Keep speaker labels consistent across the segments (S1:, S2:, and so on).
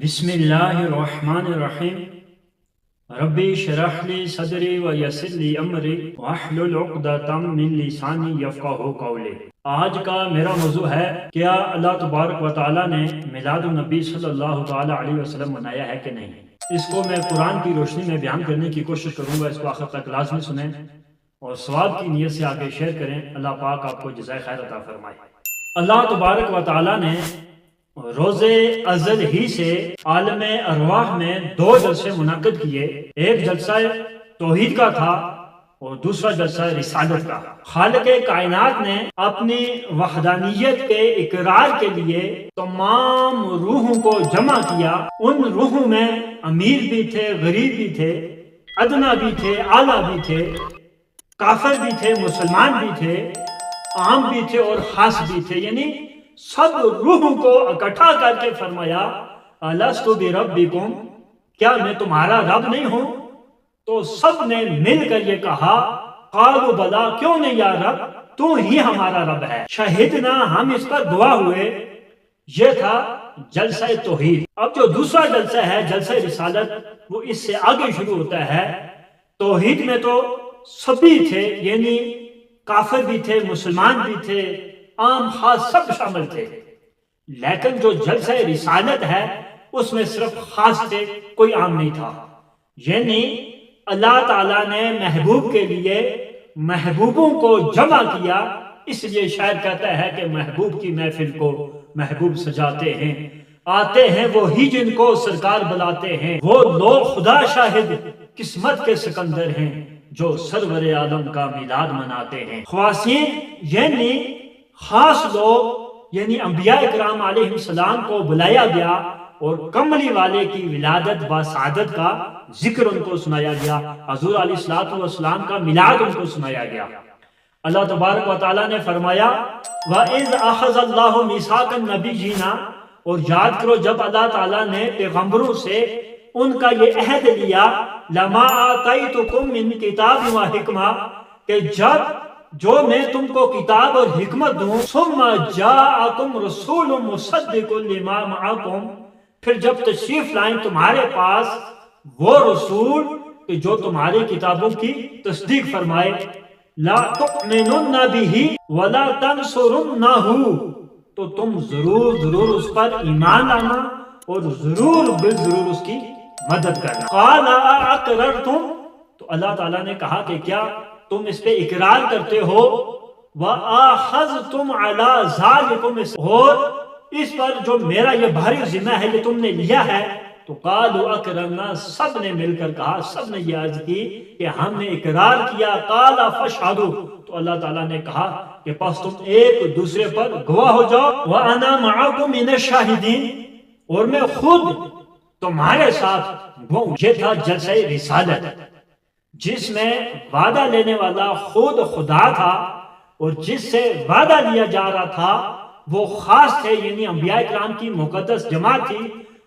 S1: بسم اللہ الرحمن الرحیم ربی شرح لی صدری و یسر لی امری واحلل عقدۃ من لسانی یفقہوا قولی۔ آج کا میرا موضوع ہے کیا اللہ تبارک و تعالیٰ نے میلاد النبی صلی اللہ تعالیٰ علیہ وسلم منایا ہے کہ نہیں۔ اس کو میں قرآن کی روشنی میں بیان کرنے کی کوشش کروں گا، اس کو آخر تک لازمی سنیں اور ثواب کی نیت سے آگے شیئر کریں۔ اللہ پاک آپ کو جزائے خیر عطا فرمائے۔ اللہ تبارک و تعالیٰ نے روز ازل ہی سے عالم ارواح میں دو جلسے منعقد کیے، ایک جلسہ توحید کا تھا اور دوسرا جلسہ رسالت کا۔ خالق کائنات نے اپنی وحدانیت کے اقرار کے لیے تمام روحوں کو جمع کیا۔ ان روحوں میں امیر بھی تھے، غریب بھی تھے، ادنا بھی تھے، اعلیٰ بھی تھے، کافر بھی تھے، مسلمان بھی تھے، عام بھی تھے اور خاص بھی تھے، یعنی سب روحوں کو اکٹھا کر کے فرمایا الستُ بربکم، کیا میں تمہارا رب نہیں ہوں؟ تو سب نے مل کر یہ کہا قالوا بلا، کیوں نہیں یا رب، تو ہی ہمارا رب ہے، شہدنا، ہم اس پر گواہ ہوئے۔ یہ تھا جلسہ توحید۔ اب جو دوسرا جلسہ ہے جلسہ رسالت، وہ اس سے آگے شروع ہوتا ہے۔ توحید میں تو سبھی تھے، یعنی کافر بھی تھے، مسلمان بھی تھے، عام خاص سب شامل تھے، لیکن جو جلسہ رسالت ہے اس میں صرف خاص تھے، کوئی عام نہیں تھا۔ یعنی اللہ تعالیٰ نے محبوب کے لیے محبوبوں کو جمع کیا، اس لیے شاعر کہتا ہے کہ محبوب کی محفل کو محبوب سجاتے ہیں، آتے ہیں وہی جن کو سرکار بلاتے ہیں، وہ لوگ خدا شاہد قسمت کے سکندر ہیں جو سرور عالم کا میلاد مناتے ہیں۔ خواصین یعنی خاص لوگ، یعنی انبیاء اکرام علیہ السلام کو بلایا گیا اور کملی والے کی ولادت بسعادت کا ذکر ان کو سنایا گیا، حضور علیہ السلام کا میلاد ان کو سنایا گیا۔ اللہ تبارک و تعالیٰ نے فرمایا وَإِذْ أَخَذَ اللَّهُ مِيثَاقَ النَّبِيِّينَ، اور یاد کرو جب اللہ تعالیٰ نے پیغمبروں سے ان کا یہ عہد لیا لَمَا آتَيْتُكُم مِّن كِتَابٍ وَحِكْمَةٍ، کہ جب جو میں تم کو کتاب اور حکمت دوں، ثم جاءکم رسول مصدق لما معکم، پھر جب تشریف لائیں تمہارے پاس وہ رسول کہ جو تمہاری کتابوں کی تصدیق فرمائے، لا تؤمنن به ولا تنصرنه، تو تم ضرور اس پر ایمان لانا اور ضرور بالضرور اس کی مدد کرنا۔ قال اقررتم، تو اللہ تعالیٰ نے کہا کہ کیا تم اس پہ اقرار کرتے ہو، وَآخَذْتُمْ عَلَىٰ ذَلِكُمْ، اور اس پر جو میرا یہ بھاری ذمہ ہے یہ تم نے لیا ہے۔ تو قالوا اقررنا، سب نے مل کر کہا، سب نے یہ عرض کی کہ ہم نے اقرار کیا۔ قال فاشهدوا، تو اللہ تعالیٰ نے کہا کہ پس تم ایک دوسرے پر گواہ ہو جاؤ۔ وَأَنَا مَعَكُمْ مِنَ الشَّاهِدِينَ، اور میں خود تمہارے ساتھ ہوں۔ یہ تھا جلسہ رسالت، جس میں وعدہ لینے والا خود خدا تھا اور جس سے وعدہ لیا جا رہا تھا وہ خاص تھے، یعنی انبیاء کرام کی مقدس جماعت تھی،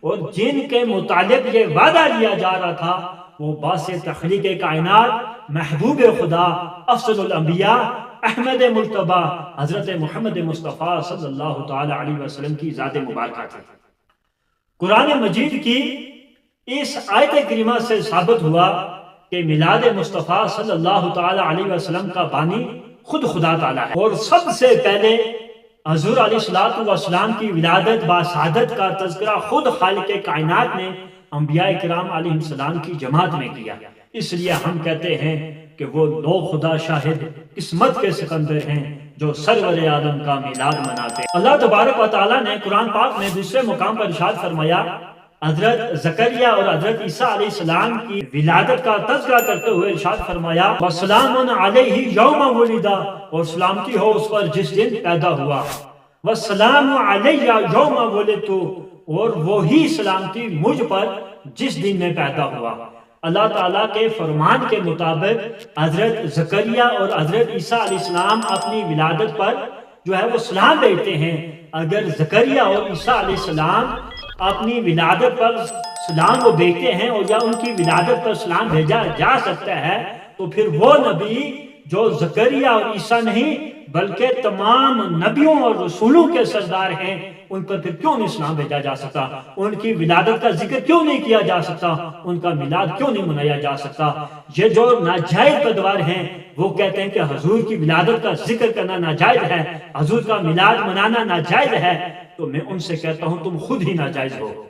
S1: اور جن کے متعلق یہ وعدہ لیا جا رہا تھا وہ باعث تخلیق کائنات، محبوب خدا، افضل الانبیاء، احمد مجتبی، حضرت محمد مصطفیٰ صلی اللہ تعالی علیہ وسلم کی ذات مبارکہ تھی۔ قرآن مجید کی اس آیت کریمہ سے ثابت ہوا کہ میلاد مصطفیٰ صلی اللہ تعالی علیہ وسلم کا بانی خود خدا تعالیٰ ہے، اور سب سے پہلے حضور علیہ السلام کی ولادت بسعادت کا تذکرہ خود خالق کائنات نے انبیاء کرام علیہ السلام کی جماعت میں کیا۔ اس لیے ہم کہتے ہیں کہ وہ لوگ خدا شاہد قسمت کے سکندر ہیں جو سرور عالم کا میلاد مناتے ہیں۔ اللہ تبارک و تعالیٰ نے قرآن پاک میں دوسرے مقام پر ارشاد فرمایا، حضرت زکریا اور حضرت عیسیٰ علیہ السلام کی ولادت کا تذکرہ کرتے ہوئے ارشاد فرمایا وَسَلَامٌ عَلَيْهِ يَوْمَ وُلِدَ، اور سلامتی ہو اس پر جس دن پیدا ہوا، وَالسَّلَامُ عَلَيَّ يَوْمَ وُلِدتُّ، اور وہی سلامتی مجھ پر جس دن میں پیدا ہوا۔ اللہ تعالیٰ کے فرمان کے مطابق حضرت زکریا اور حضرت عیسیٰ علیہ السلام اپنی ولادت پر جو ہے وہ سلام بھیجتے ہیں۔ اگر زکریا اور عیسیٰ علیہ السلام اپنی ولادت پر سلام وہ بھیجتے ہیں اور یا ان کی ولادت پر سلام بھیجا جا سکتا ہے، تو پھر وہ نبی جو زکریا اور عیسیٰ نہیں بلکہ تمام نبیوں اور رسولوں کے سردار ہیں، ان پر پھر کیوں نہیں اسلام بھیجا جا سکتا؟ ان کی ولادت کا ذکر کیوں نہیں کیا جا سکتا؟ ان کا میلاد کیوں نہیں منایا جا سکتا؟ یہ جو ناجائز پیدوار ہیں وہ کہتے ہیں کہ حضور کی ولادت کا ذکر کرنا ناجائز ہے، حضور کا میلاد منانا ناجائز ہے، تو میں ان سے کہتا ہوں تم خود ہی ناجائز ہو۔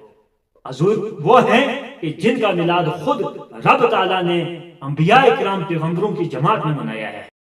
S1: حضور وہ ہیں کہ جن کا میلاد خود رب تعالیٰ نے انبیاء اکرام پیغمبروں کی جماعت میں منایا ہے۔